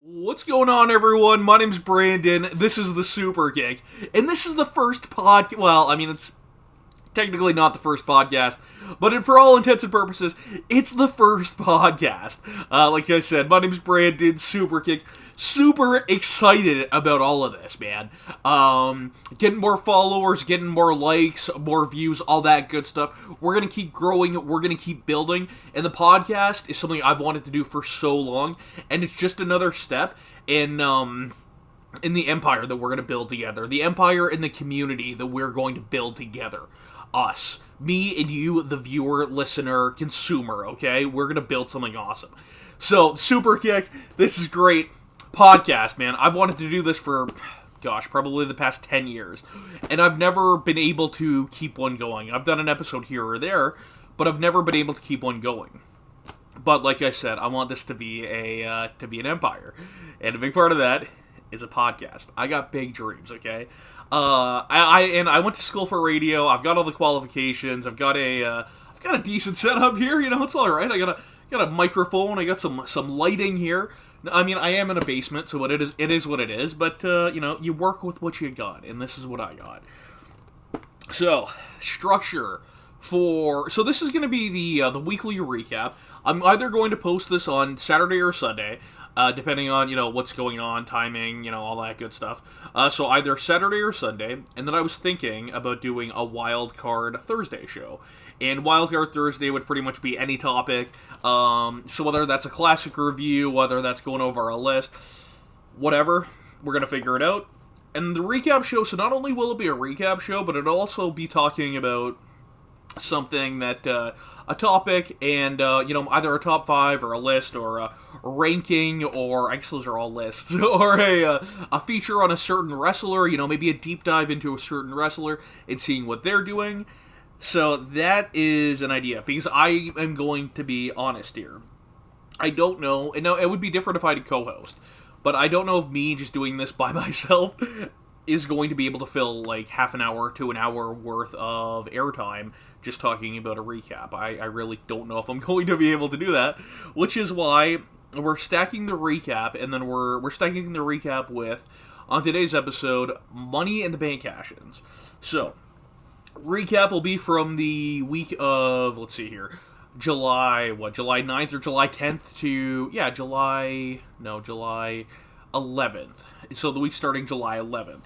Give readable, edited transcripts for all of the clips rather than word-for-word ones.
What's going on, everyone? My name's Brandon. This is the Superkick, and this is the first it's technically not the first podcast, but for all intents and purposes, it's the first podcast. Like I said, my name's Brandon, Superkick. Super excited about all of this, man. Getting more followers, getting more likes, more views, all that good stuff. We're gonna keep growing, we're gonna keep building, and the podcast is something I've wanted to do for so long, and it's just another step in the empire that we're going to build together. The empire and the community that we're going to build together. Us. Me and you, the viewer, listener, consumer, okay? We're going to build something awesome. So, Superkick, this is great. Podcast, man. I've wanted to do this for, probably the past 10 years. And I've never been able to keep one going. I've done an episode here or there, but I've never been able to keep one going. But like I said, I want this to be an empire. And a big part of that is a podcast. I got big dreams, okay? I went to school for radio. I've got all the qualifications. I've got a decent setup here. You know, it's all right. I got a microphone. I got some lighting here. I mean, I am in a basement, so it is what it is. But you work with what you got, and this is what I got. So structure. So this is going to be the weekly recap. I'm either going to post this on Saturday or Sunday, depending on, what's going on, timing, all that good stuff. So either Saturday or Sunday, and then I was thinking about doing a Wild Card Thursday show. And Wild Card Thursday would pretty much be any topic, so whether that's a classic review, whether that's going over a list, whatever, we're going to figure it out. And the recap show, so not only will it be a recap show, but it'll also be talking about something that a topic and either a top 5 or a list or a ranking, or I guess those are all lists, or a feature on a certain wrestler, maybe a deep dive into a certain wrestler and seeing what they're doing. So that is an idea, because I am going to be honest here. I don't know, and no, it would be different if I had a co-host, but I don't know if me just doing this by myself is going to be able to fill like half an hour to an hour worth of airtime just talking about a recap. I really don't know if I'm going to be able to do that, which is why we're stacking the recap, and then we're stacking the recap with, on today's episode, Money in the Bank cash-ins. So, recap will be from the week of, July 9th or July 10th to, July 11th. So the week starting July 11th.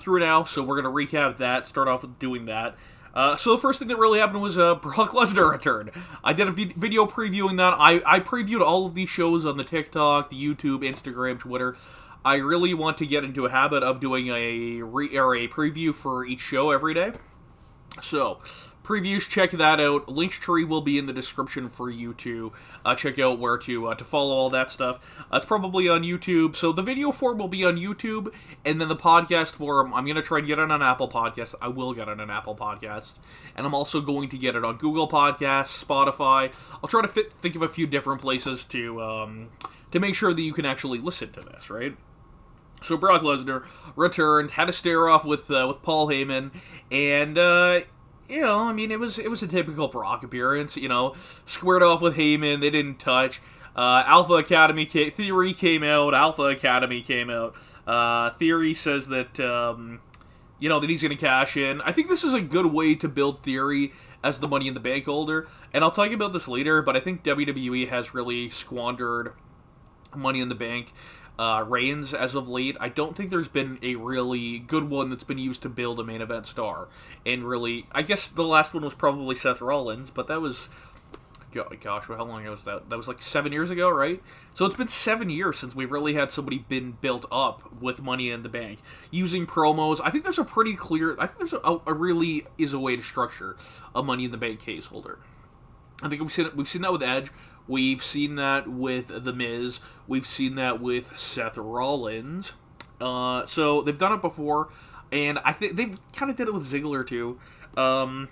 Through now, so we're going to recap that, start off with doing that. So the first thing that really happened was Brock Lesnar returned. I did a video previewing that. I previewed all of these shows on the TikTok, the YouTube, Instagram, Twitter. I really want to get into a habit of doing a preview for each show every day. So, previews, check that out. Linktree will be in the description for you to check out where to follow all that stuff. It's probably on YouTube. So the video form will be on YouTube, and then the podcast form, I'm going to try and get it on Apple Podcasts. I will get it on Apple Podcasts. And I'm also going to get it on Google Podcasts, Spotify. I'll try to think of a few different places to make sure that you can actually listen to this, right? So Brock Lesnar returned, had a stare-off with Paul Heyman, and, it was a typical Brock appearance, squared off with Heyman, they didn't touch. Alpha Academy Theory came out, Alpha Academy came out. Theory says that, that he's going to cash in. I think this is a good way to build Theory as the Money in the Bank holder, and I'll talk about this later, but I think WWE has really squandered Money in the Bank reigns as of late. I don't think there's been a really good one that's been used to build a main event star. And really, I guess the last one was probably Seth Rollins, but that was, gosh, how long ago was that? That was like 7 years ago, right? So it's been 7 years since we've really had somebody been built up with Money in the Bank. Using promos, I think there's a really is a way to structure a Money in the Bank case holder. I think we've seen that with Edge. We've seen that with The Miz. We've seen that with Seth Rollins. So they've done it before, and I think they've kind of did it with Ziggler too. So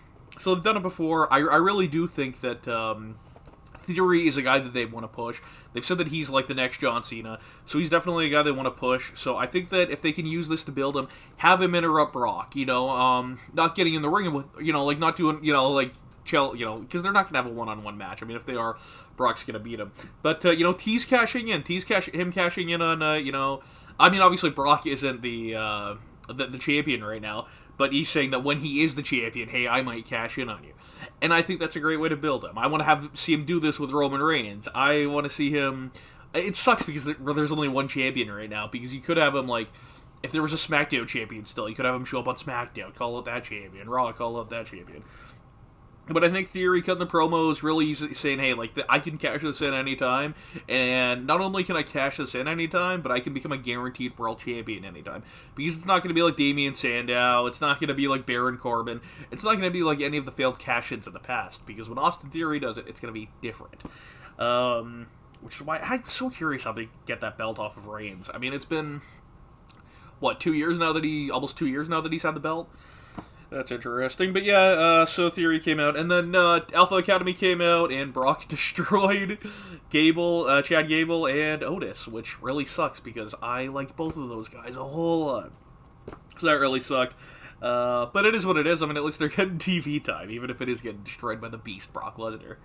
they've done it before. I really do think that Theory is a guy that they want to push. They've said that he's like the next John Cena, so he's definitely a guy they want to push. So I think that if they can use this to build him, have him interrupt Brock, not getting in the ring with, not doing, because they're not going to have a one-on-one match. I mean, if they are, Brock's going to beat him. But, T's cashing in. Him cashing in on, I mean, obviously Brock isn't the champion right now, but he's saying that when he is the champion, hey, I might cash in on you. And I think that's a great way to build him. I want to see him do this with Roman Reigns. I want to see him... It sucks because there's only one champion right now, because you could have him, like, if there was a SmackDown champion still, you could have him show up on SmackDown, call out that champion, Raw, call out that champion. But I think Theory cutting the promos really saying, hey, like, I can cash this in anytime, and not only can I cash this in anytime, but I can become a guaranteed world champion anytime. Because it's not going to be like Damian Sandow, it's not going to be like Baron Corbin, it's not going to be like any of the failed cash-ins in the past, because when Austin Theory does it, it's going to be different. Which is why I'm so curious how they get that belt off of Reigns. I mean, it's been, almost 2 years now that he's had the belt? That's interesting. But yeah, so Theory came out, and then Alpha Academy came out, and Brock destroyed Chad Gable, and Otis, which really sucks, because I like both of those guys a whole lot. So that really sucked. But it is what it is. I mean, at least they're getting TV time, even if it is getting destroyed by the beast, Brock Lesnar.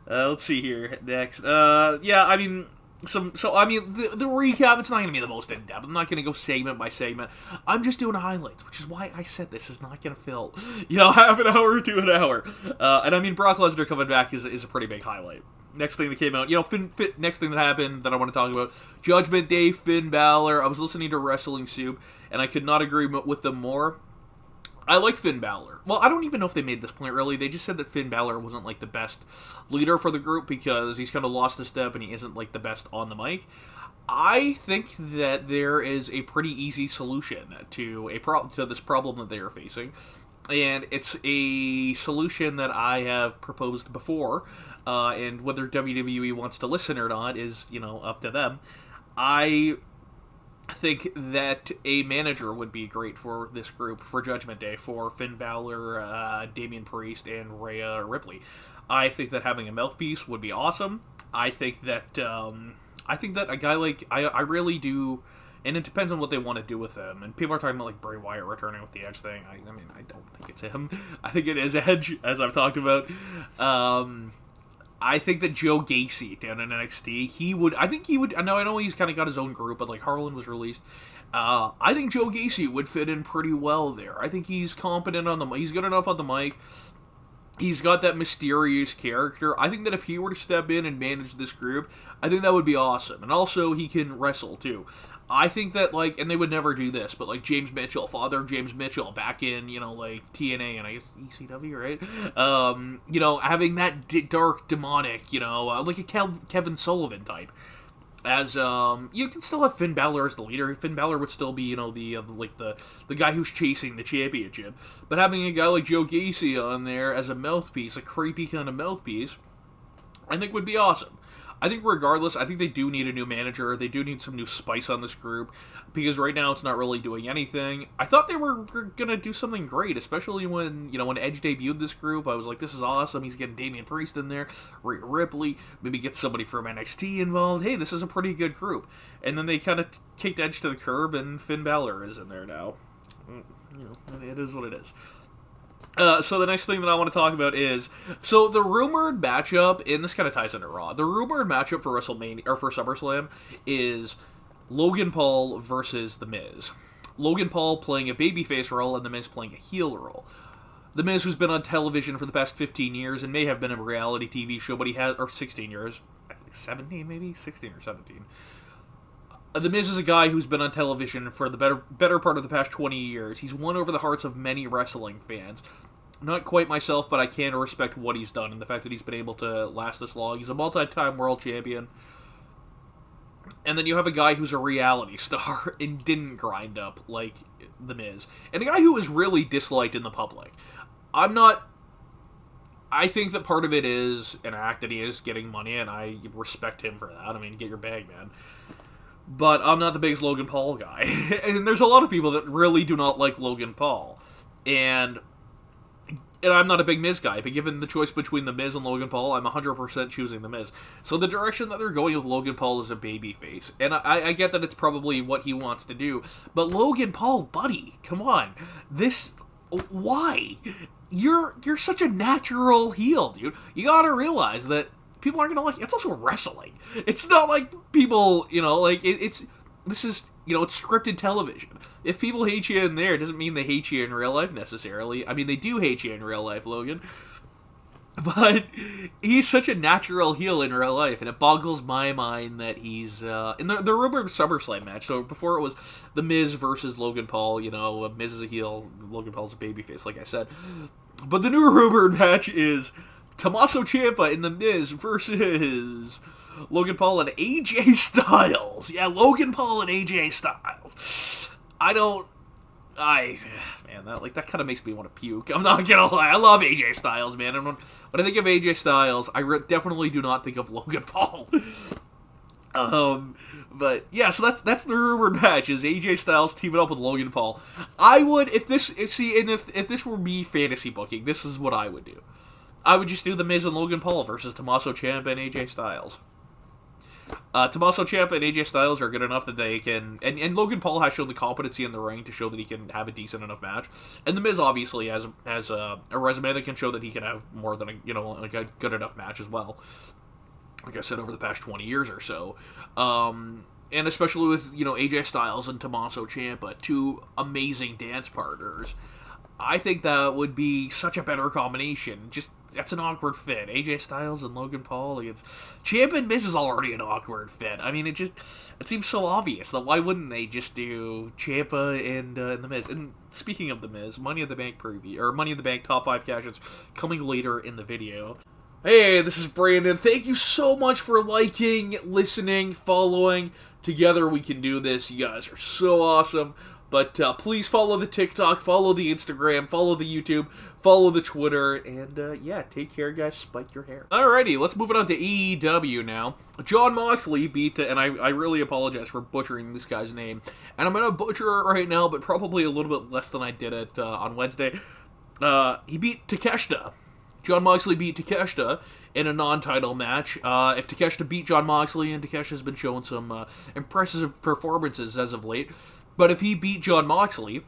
Let's see here, next. Yeah, I mean... the recap, it's not going to be the most in-depth. I'm not going to go segment by segment. I'm just doing highlights, which is why I said this is not going to fill, half an hour to an hour. And I mean, Brock Lesnar coming back is a pretty big highlight. Next thing that came out, next thing that happened that I want to talk about, Judgment Day, Finn Balor. I was listening to Wrestling Soup, and I could not agree with them more. I like Finn Balor. Well, I don't even know if they made this point really. They just said that Finn Balor wasn't, like, the best leader for the group because he's kind of lost a step and he isn't, like, the best on the mic. I think that there is a pretty easy solution to this problem that they are facing. And it's a solution that I have proposed before. And whether WWE wants to listen or not is, up to them. I think that a manager would be great for this group, for Judgment Day, for Finn Balor, Damian Priest, and Rhea Ripley. I think that having a mouthpiece would be awesome. I think that a guy like, I really do, and it depends on what they want to do with him. And people are talking about, like, Bray Wyatt returning with the Edge thing. I mean, I don't think it's him. I think it is Edge, as I've talked about. I think that Joe Gacy down in NXT, I know he's kind of got his own group, but like Harlan was released. I think Joe Gacy would fit in pretty well there. I think he's competent he's good enough on the mic. He's got that mysterious character. I think that if he were to step in and manage this group, I think that would be awesome. And also, he can wrestle, too. I think that, like, and they would never do this, but, like, James Mitchell, Father James Mitchell, back in, like, TNA and I guess ECW, right? Having that dark, demonic, like a Kevin Sullivan type. As, you can still have Finn Balor as the leader. Finn Balor would still be, the guy who's chasing the championship. But having a guy like Joe Gacy on there as a mouthpiece, a creepy kind of mouthpiece, I think would be awesome. I think regardless, I think they do need a new manager. They do need some new spice on this group, because right now it's not really doing anything. I thought they were going to do something great, especially when Edge debuted this group. I was like, this is awesome. He's getting Damian Priest in there, Rhea Ripley, maybe get somebody from NXT involved. Hey, this is a pretty good group. And then they kind of kicked Edge to the curb, and Finn Balor is in there now. It is what it is. So the next thing that I want to talk about is, so the rumored matchup, and this kind of ties into Raw, the rumored matchup for WrestleMania, or for SummerSlam, is Logan Paul versus The Miz. Logan Paul playing a babyface role, and The Miz playing a heel role. The Miz, who's been on television for the past 15 years, and may have been a reality TV show, but he has, or 16 years, 17 maybe? 16 or 17. The Miz is a guy who's been on television for the better part of the past 20 years. He's won over the hearts of many wrestling fans. Not quite myself, but I can respect what he's done and the fact that he's been able to last this long. He's a multi-time world champion. And then you have a guy who's a reality star and didn't grind up like The Miz. And a guy who is really disliked in the public. I think that part of it is an act, that he is getting money, and I respect him for that. I mean, get your bag, man. But I'm not the biggest Logan Paul guy. And there's a lot of people that really do not like Logan Paul. And I'm not a big Miz guy, but given the choice between The Miz and Logan Paul, I'm 100% choosing The Miz. So the direction that they're going with Logan Paul is a babyface. And I get that it's probably what he wants to do. But Logan Paul, buddy, come on. Why? you're such a natural heel, dude. You gotta realize that people aren't gonna like it. It's also wrestling. It's not like people, like, this is, it's scripted television. If people hate you in there, it doesn't mean they hate you in real life, necessarily. I mean, they do hate you in real life, Logan. But he's such a natural heel in real life, and it boggles my mind that he's in the rumored SummerSlam match. So before it was The Miz versus Logan Paul, Miz is a heel, Logan Paul's a babyface, like I said. But the new rumored match is Tommaso Ciampa in The Miz versus Logan Paul and AJ Styles. Yeah, Logan Paul and AJ Styles. Man, that kind of makes me want to puke. I'm not gonna lie. I love AJ Styles, man. And when I think of AJ Styles, I definitely do not think of Logan Paul. But yeah, so that's the rumored match, is AJ Styles teaming up with Logan Paul. I would, if this were me fantasy booking, this is what I would do. I would just do The Miz and Logan Paul versus Tommaso Ciampa and AJ Styles. Tommaso Ciampa and AJ Styles are good enough that they can, and Logan Paul has shown the competency in the ring to show that he can have a decent enough match. And The Miz obviously has a resume that can show that he can have more than a good enough match as well. Like I said, over the past 20 years or so. And especially with, AJ Styles and Tommaso Ciampa, two amazing dance partners. I think that would be such a better combination. That's an awkward fit. AJ Styles and Logan Paul against Ciampa and Miz is already an awkward fit. I mean, it seems so obvious that why wouldn't they just do Ciampa and The Miz? And speaking of The Miz, Money in the Bank preview, or Money in the Bank top 5 cash-ins coming later in the video. Hey, this is Brandon. Thank you so much for liking, listening, following. Together we can do this. You guys are so awesome. But please follow the TikTok, follow the Instagram, follow the YouTube, follow the Twitter, and yeah, take care, guys. Spike your hair. Alrighty, let's move it on to AEW now. Jon Moxley beat, and I really apologize for butchering this guy's name, and I'm going to butcher it right now, but probably a little bit less than I did it on Wednesday. He beat Takeshita. Jon Moxley beat Takeshita in a non-title match. If Takeshita beat Jon Moxley, and Takeshita's been showing some impressive performances as of late, but if he beat Jon Moxley,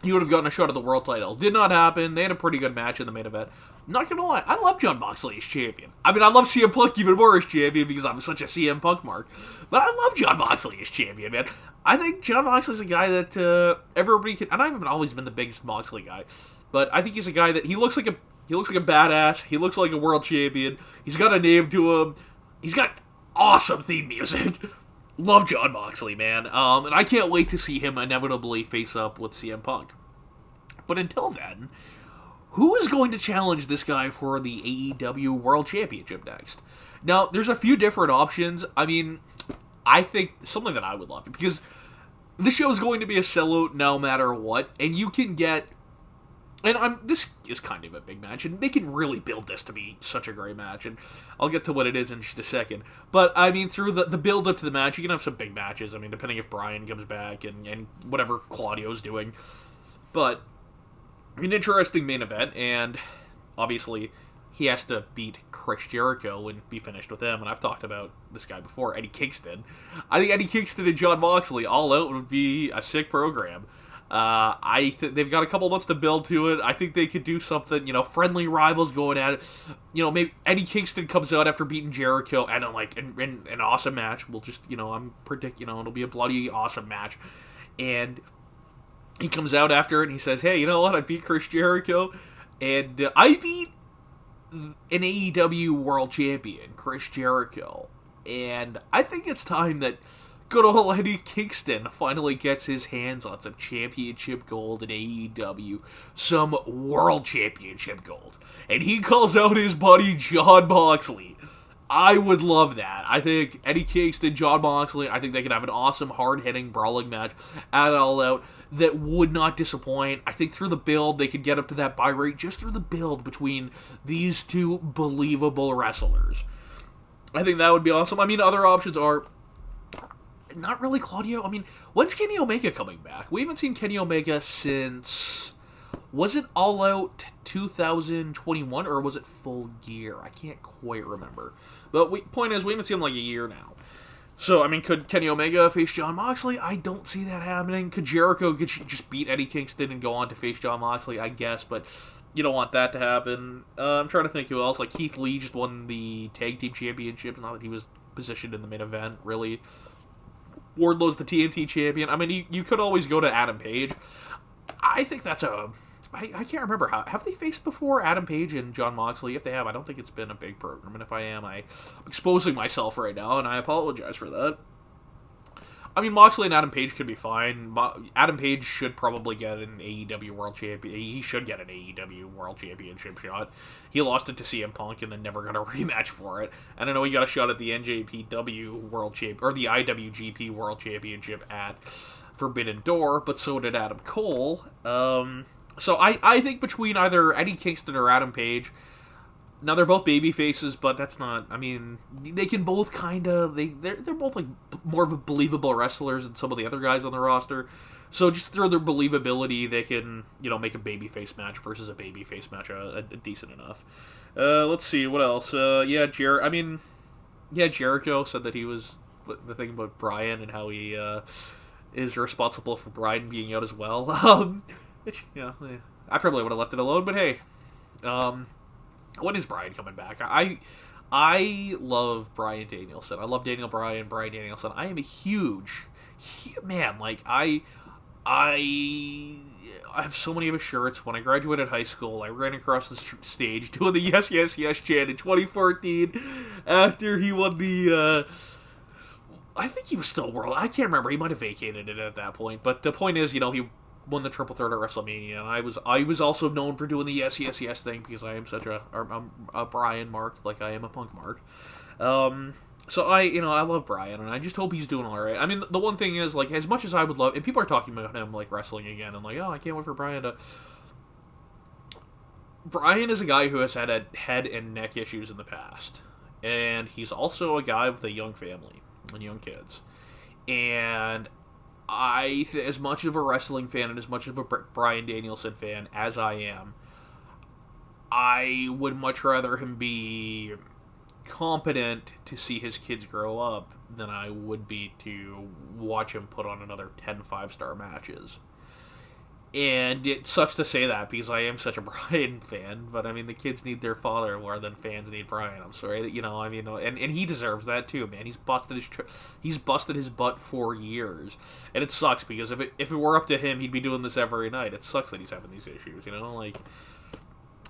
he would have gotten a shot at the world title. Did not happen. They had a pretty good match in the main event. I'm not gonna lie, I love Jon Moxley as champion. I mean, I love CM Punk even more as champion because I'm such a CM Punk mark. But I love Jon Moxley as champion, man. I think Jon Moxley's a guy that everybody can. And I haven't always been the biggest Moxley guy, but I think he's a guy that he looks like a badass. He looks like a world champion. He's got a name to him. He's got awesome theme music. Love Jon Moxley, man. And I can't wait to see him inevitably face up with CM Punk. But until then, who is going to challenge this guy for the AEW World Championship next? Now, there's a few different options. I mean, I think something that I would love, because this show is going to be a sellout no matter what, and you can get. And this is kind of a big match, and they can really build this to be such a great match, and I'll get to what it is in just a second. But, I mean, through the build-up to the match, you can have some big matches, I mean, depending if Bryan comes back and whatever Claudio's doing. But, an interesting main event, and obviously, he has to beat Chris Jericho and be finished with him, and I've talked about this guy before, Eddie Kingston. I think Eddie Kingston and Jon Moxley all out would be a sick program. They've got a couple months to build to it. I think they could do something, friendly rivals going at it. Maybe Eddie Kingston comes out after beating Jericho and in an awesome match. We'll just, I'm predicting, it'll be a bloody awesome match. And he comes out after it and he says, hey, you know what? I beat Chris Jericho and I beat an AEW World Champion, Chris Jericho. And I think it's time that good old Eddie Kingston finally gets his hands on some championship gold in AEW. Some world championship gold. And he calls out his buddy Jon Moxley. I would love that. I think Eddie Kingston, Jon Moxley, I think they could have an awesome, hard-hitting, brawling match at All Out that would not disappoint. I think through the build, they could get up to that buy rate just through the build between these two believable wrestlers. I think that would be awesome. I mean, other options are not really Claudio. I mean, when's Kenny Omega coming back? We haven't seen Kenny Omega since. Was it All Out 2021 or was it Full Gear? I can't quite remember. But point is, we haven't seen him like a year now. So, I mean, could Kenny Omega face Jon Moxley? I don't see that happening. Could Jericho just beat Eddie Kingston and go on to face Jon Moxley? I guess, but You don't want that to happen. I'm trying to think who else. Like, Keith Lee just won the Tag Team Championships. Not that he was positioned in the main event, really. Wardlow's the TNT champion. I mean, you could always go to Adam Page. I think that's a... I can't remember how... Have they faced before, Adam Page and Jon Moxley? If they have, I don't think it's been a big program. And if I am, I'm exposing myself right now, and I apologize for that. I mean, Moxley and Adam Page could be fine. Adam Page should probably get an AEW World Champion. He should get an AEW World Championship shot. He lost it to CM Punk and then never got a rematch for it. And I know he got a shot at the NJPW World Champ or the IWGP World Championship at Forbidden Door, but so did Adam Cole. So I think between either Eddie Kingston or Adam Page. Now, they're both baby faces, but that's not... I mean, they can both kind of... They're both, like, more of a believable wrestlers than some of the other guys on the roster. So just through their believability, they can, make a babyface match versus a babyface match a decent enough. Let's see, what else? Jericho said that he was... The thing about Bryan and how he is responsible for Bryan being out as well. I probably would have left it alone, but hey... When is Bryan coming back? I love Bryan Danielson. I love Daniel Bryan, Bryan Danielson. I am a huge man. Like, I have so many of his shirts. When I graduated high school, I ran across the stage doing the yes, yes, yes chant in 2014 after he won the... I think he was still world... I can't remember. He might have vacated it at that point. But the point is, he won the triple threat at WrestleMania, and I was also known for doing the yes, yes, yes thing, because I am such a Bryan mark, like I am a Punk mark. So I love Bryan, and I just hope he's doing alright. I mean, the one thing is, like, as much as I would love, and people are talking about him, like, wrestling again, and like, oh, I can't wait for Bryan to... Bryan is a guy who has had head and neck issues in the past, and he's also a guy with a young family, and young kids. And... as much of a wrestling fan and as much of a Bryan Danielson fan as I am, I would much rather him be competent to see his kids grow up than I would be to watch him put on another 10 5-star matches. And it sucks to say that because I am such a Bryan fan, but I mean, the kids need their father more than fans need Bryan. I'm sorry, and he deserves that too, man. He's busted his butt for years, and it sucks because if it were up to him, he'd be doing this every night. It sucks that he's having these issues, like,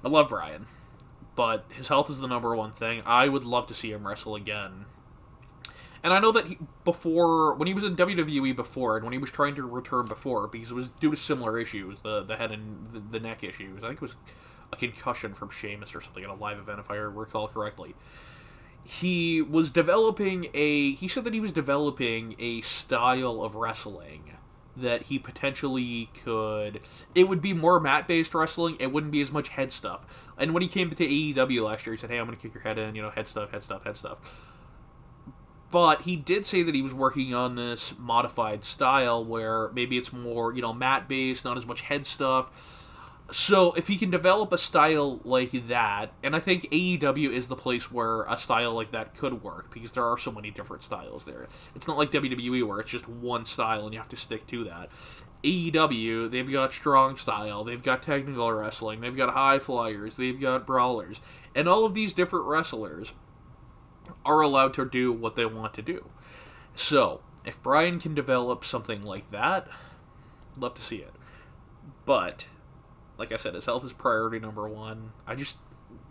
I love Bryan, but his health is the number one thing. I would love to see him wrestle again. And I know that when he was in WWE before, and when he was trying to return before, because it was due to similar issues, the head and the neck issues. I think it was a concussion from Sheamus or something at a live event, if I recall correctly. He said that he was developing a style of wrestling that he potentially could... It would be more mat-based wrestling. It wouldn't be as much head stuff. And when he came to AEW last year, he said, hey, I'm going to kick your head in, head stuff, head stuff, head stuff. But he did say that he was working on this modified style where maybe it's more, mat-based, not as much head stuff. So if he can develop a style like that, and I think AEW is the place where a style like that could work, because there are so many different styles there. It's not like WWE where it's just one style and you have to stick to that. AEW, they've got strong style, they've got technical wrestling, they've got high flyers, they've got brawlers, and all of these different wrestlers are allowed to do what they want to do. So, if Bryan can develop something like that, I'd love to see it. But, like I said, his health is priority number one. I just,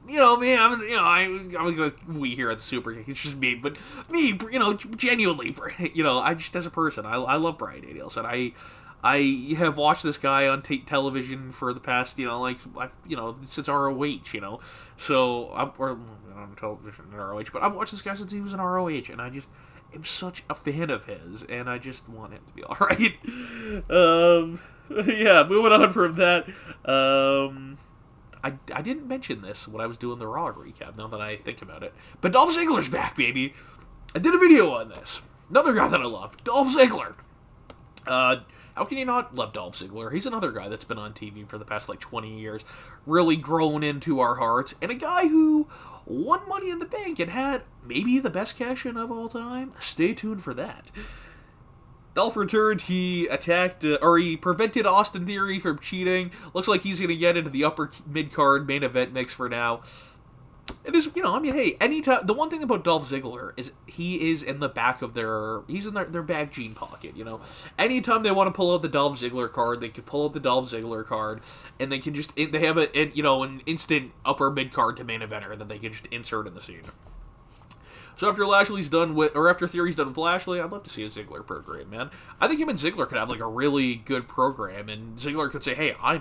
I'm gonna we here at the Superkick, it's just me, but me, genuinely, I just, as a person, I love Bryan Danielson. I have watched this guy on television for the past, since ROH, so, on television in ROH, but I've watched this guy since he was in ROH, and I just am such a fan of his, and I just want him to be alright. Moving on from that, I didn't mention this when I was doing the Raw recap, now that I think about it, but Dolph Ziggler's back, baby! I did a video on this. Another guy that I love, Dolph Ziggler. How can you not love Dolph Ziggler? He's another guy that's been on TV for the past, 20 years, really grown into our hearts, and a guy who won Money in the Bank and had maybe the best cash-in of all time. Stay tuned for that. Dolph returned. He attacked, or he prevented Austin Theory from cheating. Looks like he's going to get into the upper mid-card main event mix for now. It is, hey, anytime. The one thing about Dolph Ziggler is he is in the back of he's in their back jean pocket, Anytime they want to pull out the Dolph Ziggler card, they can pull out the Dolph Ziggler card, and they can they have an instant upper mid-card to main eventer that they can just insert in the scene. So after after Theory's done with Lashley, I'd love to see a Ziggler program, man. I think him and Ziggler could have, like, a really good program, and Ziggler could say, hey, I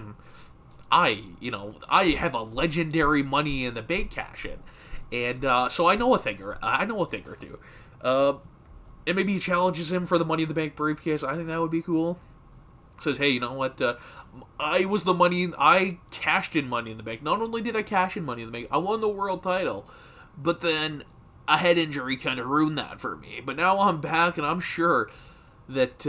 have a legendary Money in the Bank cash-in. And, so I know a thing or two. And maybe he challenges him for the Money in the Bank briefcase. I think that would be cool. Says, hey, you know what, I cashed in Money in the Bank. Not only did I cash in Money in the Bank, I won the world title. But then a head injury kind of ruined that for me. But now I'm back, and I'm sure that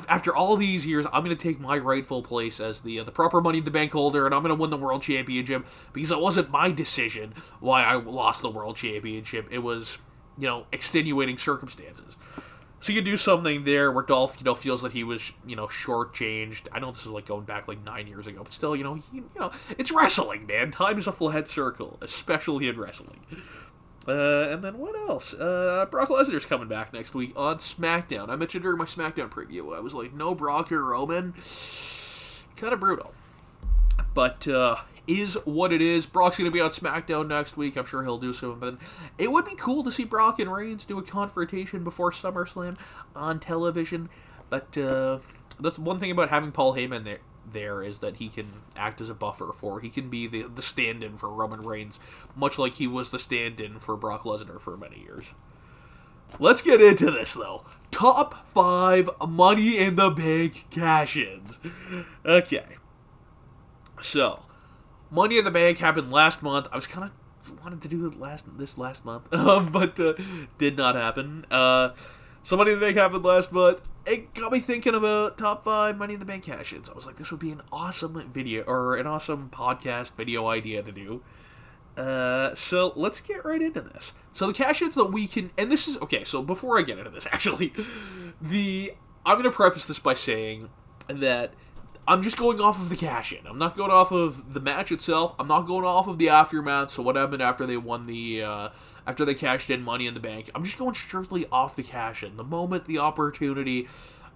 after all these years, I'm gonna take my rightful place as the proper Money in the Bank holder, and I'm gonna win the World Championship, because it wasn't my decision why I lost the World Championship. It was, extenuating circumstances. So you do something there where Dolph, feels that he was, shortchanged. I know this is like going back like 9 years ago, but still, it's wrestling, man. Time is a flat circle, especially in wrestling. And then what else? Brock Lesnar's coming back next week on SmackDown. I mentioned during my SmackDown preview, I was like, no Brock or Roman. Kind of brutal. But, is what it is. Brock's going to be on SmackDown next week. I'm sure he'll do something. It would be cool to see Brock and Reigns do a confrontation before SummerSlam on television. But, that's one thing about having Paul Heyman there is that he can act as a buffer he can be the stand-in for Roman Reigns, much like he was the stand-in for Brock Lesnar for many years. Let's get into this, though. Top 5 Money in the Bank cash-ins. Okay. So, Money in the Bank happened last month. I was kind of wanted to do it last month, but did not happen. So Money in the Bank happened last month. It got me thinking about top 5 Money in the Bank cash-ins. I was like, this would be an awesome video, or an awesome podcast video idea to do. So let's get right into this. So the cash-ins that we can, and this is, okay, so before I get into this, actually, I'm going to preface this by saying that I'm just going off of the cash-in. I'm not going off of the match itself. I'm not going off of the aftermath, so what happened after they won after they cashed in Money in the Bank. I'm just going strictly off the cash-in. The moment, the opportunity,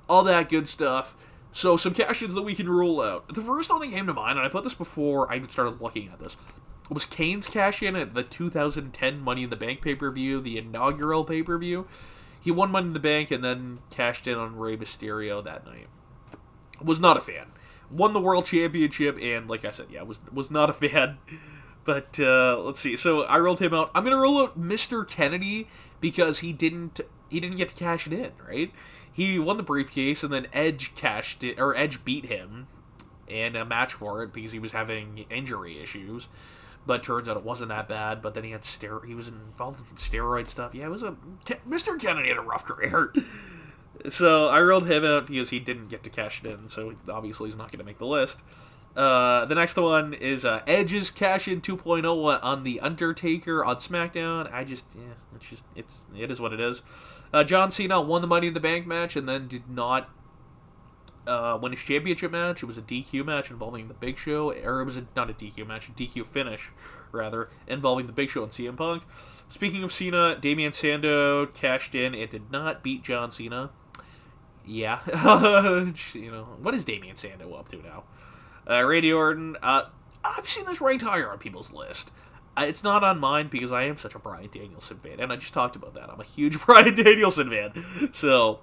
all that good stuff. So, some cash-ins that we can rule out. The first one that came to mind, and I put this before I even started looking at this, was Kane's cash-in at the 2010 Money in the Bank pay-per-view, the inaugural pay-per-view. He won Money in the Bank and then cashed in on Rey Mysterio that night. Was not a fan. Won the World Championship, and like I said, was not a fan. But, let's see. So, I rolled him out. I'm going to roll out Mr. Kennedy, because he didn't get to cash it in, right? He won the briefcase, and then Edge beat him in a match for it, because he was having injury issues. But turns out it wasn't that bad, but then he was involved in steroid stuff. Yeah, Mr. Kennedy had a rough career. So, I rolled him out because he didn't get to cash it in, so obviously he's not going to make the list. The next one is Edge's cash-in 2.0 on The Undertaker on SmackDown. It is what it is. John Cena won the Money in the Bank match and then did not win his championship match. It was a DQ match involving the Big Show, or it was not a DQ match, a DQ finish, rather, involving the Big Show and CM Punk. Speaking of Cena, Damian Sandow cashed in and did not beat John Cena. Yeah. What is Damian Sandow up to now? Randy Orton, I've seen this ranked higher on people's list. It's not on mine because I am such a Bryan Danielson fan, and I just talked about that. I'm a huge Bryan Danielson fan. So,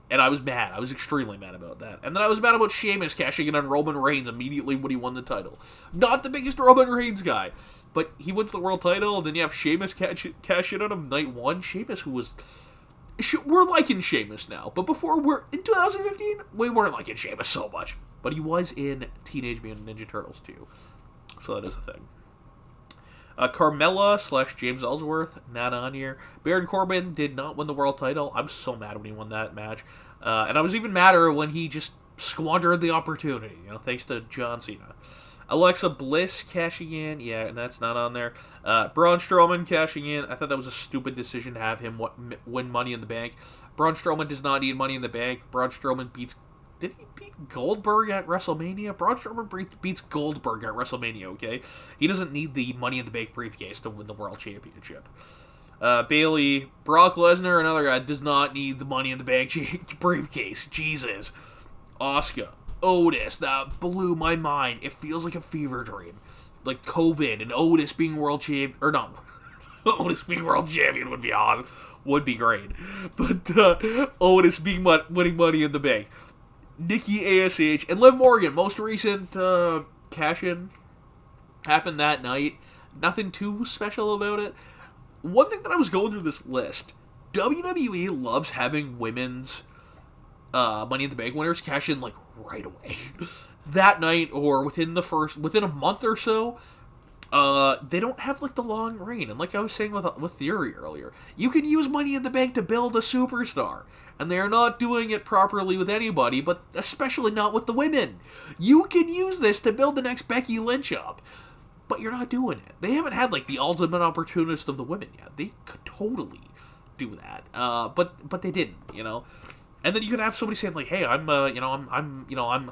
and I was mad. I was extremely mad about that. And then I was mad about Sheamus cashing in on Roman Reigns immediately when he won the title. Not the biggest Roman Reigns guy, but he wins the world title, and then you have Sheamus cash in on him night one. Sheamus, who was... We're liking Sheamus now, but before in 2015, we weren't liking Sheamus so much. But he was in Teenage Mutant Ninja Turtles too, so that is a thing. Carmella / James Ellsworth, not on here. Baron Corbin did not win the world title. I'm so mad when he won that match. And I was even madder when he just squandered the opportunity, thanks to John Cena. Alexa Bliss cashing in. Yeah, and that's not on there. Braun Strowman cashing in. I thought that was a stupid decision to have him win Money in the Bank. Braun Strowman does not need Money in the Bank. Braun Strowman beats... Did he beat Goldberg at WrestleMania? Braun Strowman beats Goldberg at WrestleMania, okay? He doesn't need the Money in the Bank briefcase to win the World Championship. Bailey, Brock Lesnar, another guy, does not need the Money in the Bank briefcase. Jesus. Asuka, Otis, that blew my mind. It feels like a fever dream. Like COVID and Otis being world champion, or not, Otis being world champion would be awesome. Would be great. But Otis winning Money in the Bank. Nikki ASH, and Liv Morgan, most recent cash-in, happened that night. Nothing too special about it. One thing that I was going through this list, WWE loves having women's Money in the Bank winners cash in, like, right away. That night, or within a month or so, they don't have, like, the long reign. And like I was saying with Theory earlier, you can use Money in the Bank to build a superstar. And they are not doing it properly with anybody, but especially not with the women. You can use this to build the next Becky Lynch up. But you're not doing it. They haven't had, like, the ultimate opportunist of the women yet. They could totally do that. But they didn't, you know? And then you could have somebody saying, like, hey, I'm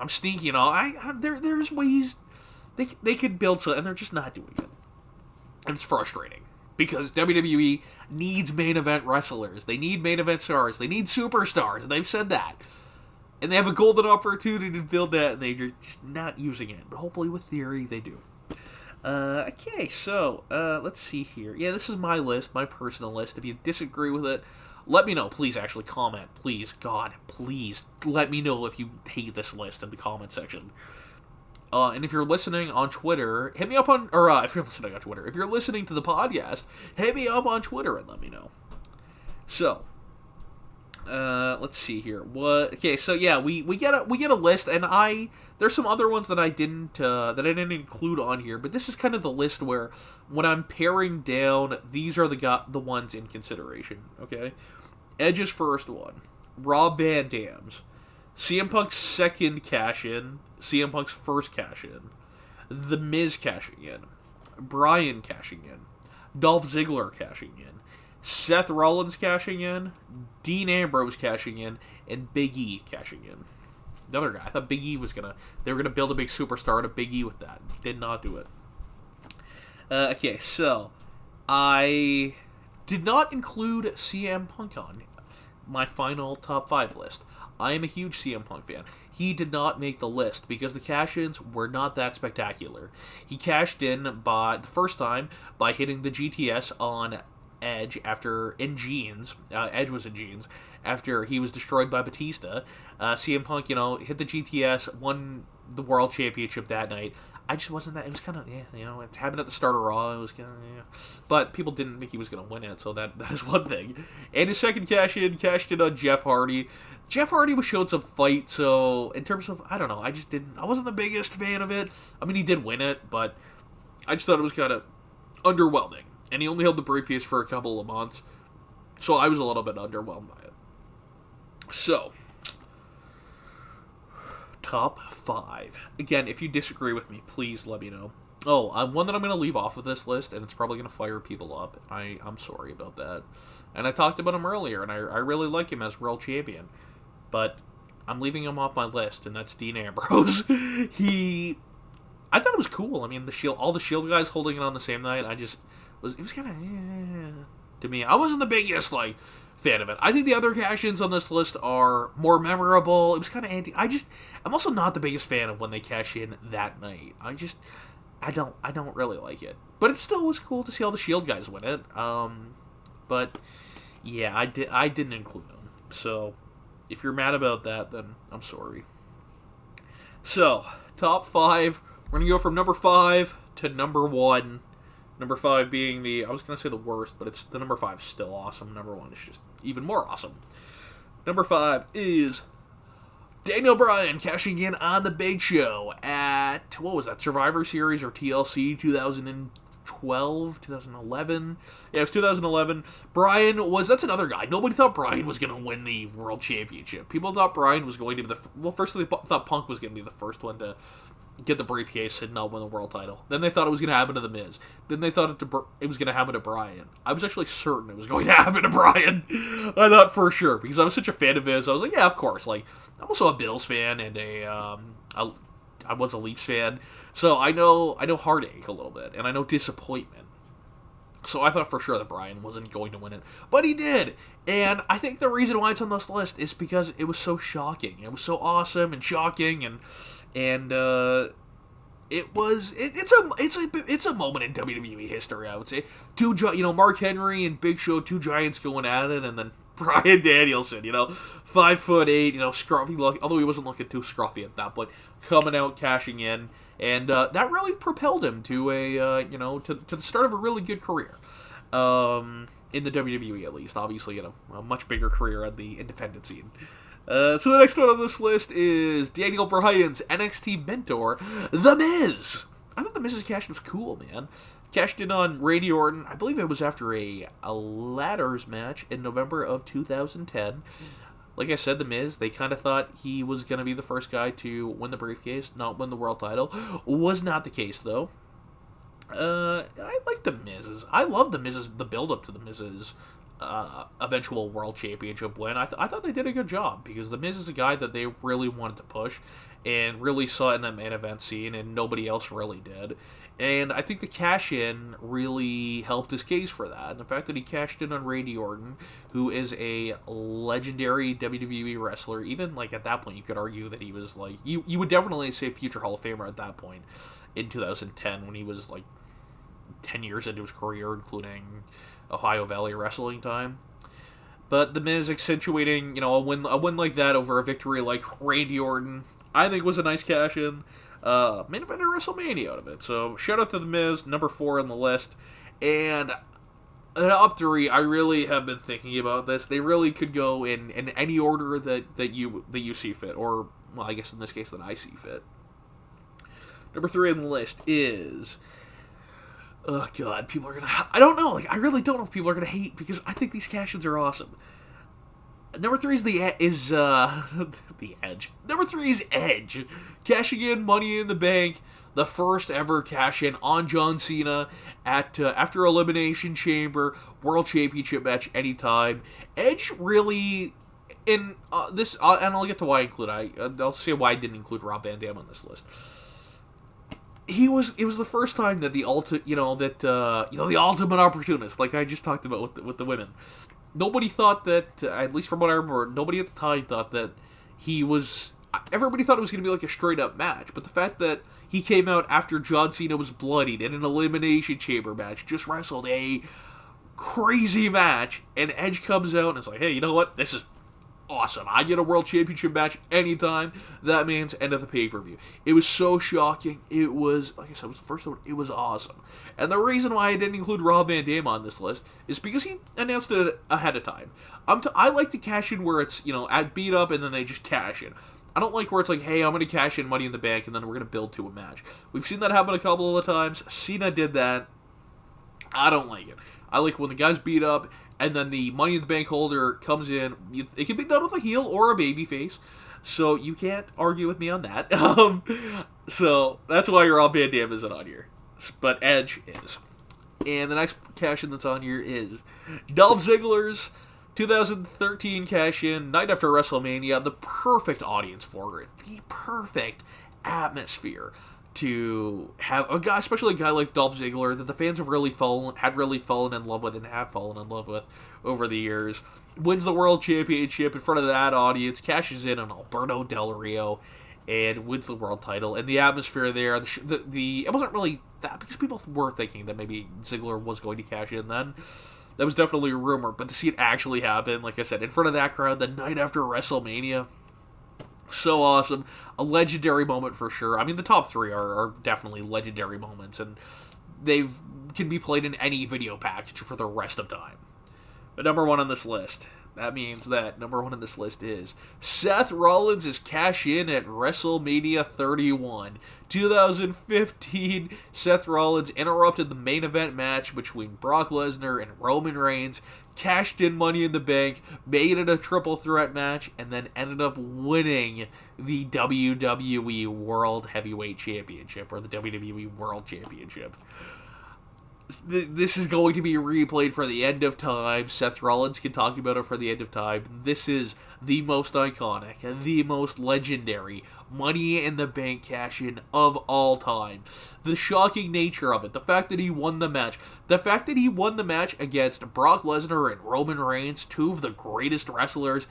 sneaky, you know? There's ways they could build something, and they're just not doing it. And it's frustrating. Because WWE needs main event wrestlers. They need main event stars. They need superstars. And they've said that. And they have a golden opportunity to build that, and they're just not using it. But hopefully with Theory, they do. Okay, so, let's see here. Yeah, this is my list, my personal list. If you disagree with it, let me know. Please, actually, comment. Please, God, please, let me know if you hate this list in the comment section. And if you're listening on Twitter, hit me up on, if you're listening on Twitter, if you're listening to the podcast, hit me up on Twitter and let me know. So, let's see here. Okay, so yeah, we get a list, and there's some other ones that I didn't include on here, but this is kind of the list where when I'm paring down, these are the ones in consideration. Okay, Edge's first one, Rob Van Dam's, CM Punk's second cash-in, CM Punk's first cash-in, The Miz cashing in, Bryan cashing in, Dolph Ziggler cashing in, Seth Rollins cashing in, Dean Ambrose cashing in, and Big E cashing in. The other guy, I thought Big E they were gonna build a big superstar to Big E with that. Did not do it. Okay, so I did not include CM Punk on my final top 5 list. I am a huge CM Punk fan. He did not make the list because the cash-ins were not that spectacular. He cashed in the first time by hitting the GTS on Edge in jeans. Edge was in jeans after he was destroyed by Batista. CM Punk, hit the GTS, won the World Championship that night. I just wasn't that. It was kind of, it happened at the start of Raw. It was kind of, but people didn't think he was going to win it, so that is one thing. And his second cashed in on Jeff Hardy. Jeff Hardy was showing some fight, so in terms of, I don't know, I wasn't the biggest fan of it. I mean, he did win it, but I just thought it was kind of underwhelming. And he only held the briefcase for a couple of months, so I was a little bit underwhelmed by it. So, top 5. Again, if you disagree with me, please let me know. Oh, one that I'm going to leave off of this list, and it's probably going to fire people up. I'm sorry about that. And I talked about him earlier, and I really like him as world champion. But I'm leaving him off my list, and that's Dean Ambrose. I thought it was cool. I mean, all the Shield guys holding it on the same night, it was kind of to me. I wasn't the biggest fan of it. I think the other cash-ins on this list are more memorable. It was kind of I'm also not the biggest fan of when they cash in that night. I don't really like it. But it still was cool to see all the Shield guys win it. But yeah, I didn't include them. So if you're mad about that, then I'm sorry. So, top 5. We're going to go from number 5 to number 1. Number 5 being I was going to say the worst, but the number 5 is still awesome. Number 1 is just even more awesome. Number 5 is Daniel Bryan cashing in on The Big Show at, what was that, Survivor Series or TLC 2012, 2011? Yeah, it was 2011. That's another guy. Nobody thought Bryan was going to win the World Championship. People thought Bryan was going to be first they thought Punk was going to be the first one to get the briefcase and not win the world title. Then they thought it was going to happen to The Miz. Then they thought it was going to happen to Bryan. I was actually certain it was going to happen to Bryan. I thought for sure, because I was such a fan of his. I was like, yeah, of course. Like, I'm also a Bills fan and I was a Leafs fan, so I know heartache a little bit, and I know disappointment. So I thought for sure that Bryan wasn't going to win it, but he did. And I think the reason why it's on this list is because it was so shocking. It was so awesome and shocking, and it's a moment in WWE history, I would say. Mark Henry and Big Show, two giants going at it, and then Bryan Danielson, 5'8", scruffy look, although he wasn't looking too scruffy at that point, coming out, cashing in, and that really propelled him to to the start of a really good career, in the WWE at least. Obviously, a much bigger career at the independent scene. So the next one on this list is Daniel Bryan's NXT mentor, The Miz. I thought The Miz's cash was cool, man. Cashed in on Randy Orton. I believe it was after a ladders match in November of 2010. Like I said, The Miz, they kind of thought he was going to be the first guy to win the briefcase, not win the world title. Was not the case, though. I like The Miz's. I love The Miz's, the build-up to The Miz's eventual world championship win. I thought they did a good job, because The Miz is a guy that they really wanted to push and really saw in the main event scene, and nobody else really did. And I think the cash-in really helped his case for that. And the fact that he cashed in on Randy Orton, who is a legendary WWE wrestler, even, at that point, you could argue that he was, you would definitely say future Hall of Famer at that point in 2010, when he was, 10 years into his career, including Ohio Valley Wrestling time. But The Miz accentuating, a win like that over a victory like Randy Orton, I think was a nice cash-in. Main event of WrestleMania out of it. So shout out to The Miz, number 4 on the list. And top 3, I really have been thinking about this. They really could go in any order that you see fit, or, well, I guess in this case that I see fit. Number 3 on the list is, oh god, people are gonna, I don't know, I really don't know if people are gonna hate, because I think these cash-ins are awesome. Number 3 is the Edge. Number 3 is Edge. Cashing in Money in the Bank, the first ever cash-in on John Cena after Elimination Chamber, World Championship match anytime. Edge really, in this, and I'll get to why I include, I'll say why I didn't include Rob Van Dam on this list. It was the first time that the ultimate opportunist, like I just talked about with the women. Nobody thought that, at least from what I remember, nobody at the time thought that everybody thought it was going to be a straight-up match, but the fact that he came out after John Cena was bloodied in an Elimination Chamber match, just wrestled a crazy match, and Edge comes out and is like, hey, you know what, this is awesome. I get a World Championship match anytime. That means end of the pay-per-view. It was so shocking. It was, like I said, it was the first one. It was awesome. And the reason why I didn't include Rob Van Dam on this list is because he announced it ahead of time. I like to cash in where it's, at beat up and then they just cash in. I don't like where it's like, hey, I'm going to cash in Money in the Bank and then we're going to build to a match. We've seen that happen a couple of times. Cena did that. I don't like it. I like when the guy's beat up and then the Money in the Bank holder comes in. It can be done with a heel or a babyface, so you can't argue with me on that. So that's why Rob Van Dam isn't on here, but Edge is. And the next cash-in that's on here is Dolph Ziggler's 2013 cash-in, night after WrestleMania. The perfect audience for it, the perfect atmosphere to have a guy, especially a guy like Dolph Ziggler, that the fans had really fallen in love with and have fallen in love with over the years. Wins the World Championship in front of that audience, cashes in on Alberto Del Rio, and wins the world title. And the atmosphere there, it wasn't really that, because people were thinking that maybe Ziggler was going to cash in then. That was definitely a rumor, but to see it actually happen, like I said, in front of that crowd the night after WrestleMania, so awesome. A legendary moment for sure. I mean, the top 3 are definitely legendary moments, and can be played in any video package for the rest of time. But number 1 on this list, That means that number 1 on this list is Seth Rollins' cash-in at WrestleMania 31. 2015, Seth Rollins interrupted the main event match between Brock Lesnar and Roman Reigns, cashed in Money in the Bank, made it a triple threat match, and then ended up winning the WWE World Heavyweight Championship, or the WWE World Championship. This is going to be replayed for the end of time. Seth Rollins can talk about it for the end of time. This is the most iconic and the most legendary Money in the Bank cash-in of all time. The shocking nature of it, the fact that he won the match, against Brock Lesnar and Roman Reigns, 2 of the greatest wrestlers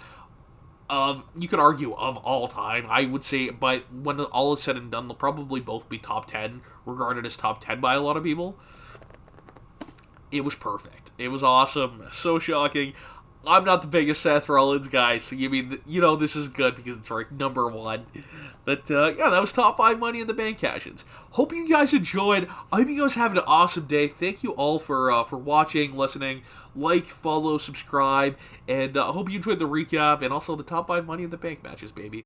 you could argue, of all time. I would say, but when all is said and done, they'll probably both be top 10, regarded as top 10 by a lot of people. It was perfect. It was awesome. So shocking. I'm not the biggest Seth Rollins guy, so this is good because it's like number 1. But yeah, that was top 5 Money in the Bank cash-ins. Hope you guys enjoyed. I hope you guys have an awesome day. Thank you all for watching, listening, like, follow, subscribe, and I hope you enjoyed the recap and also the top 5 Money in the Bank matches, baby.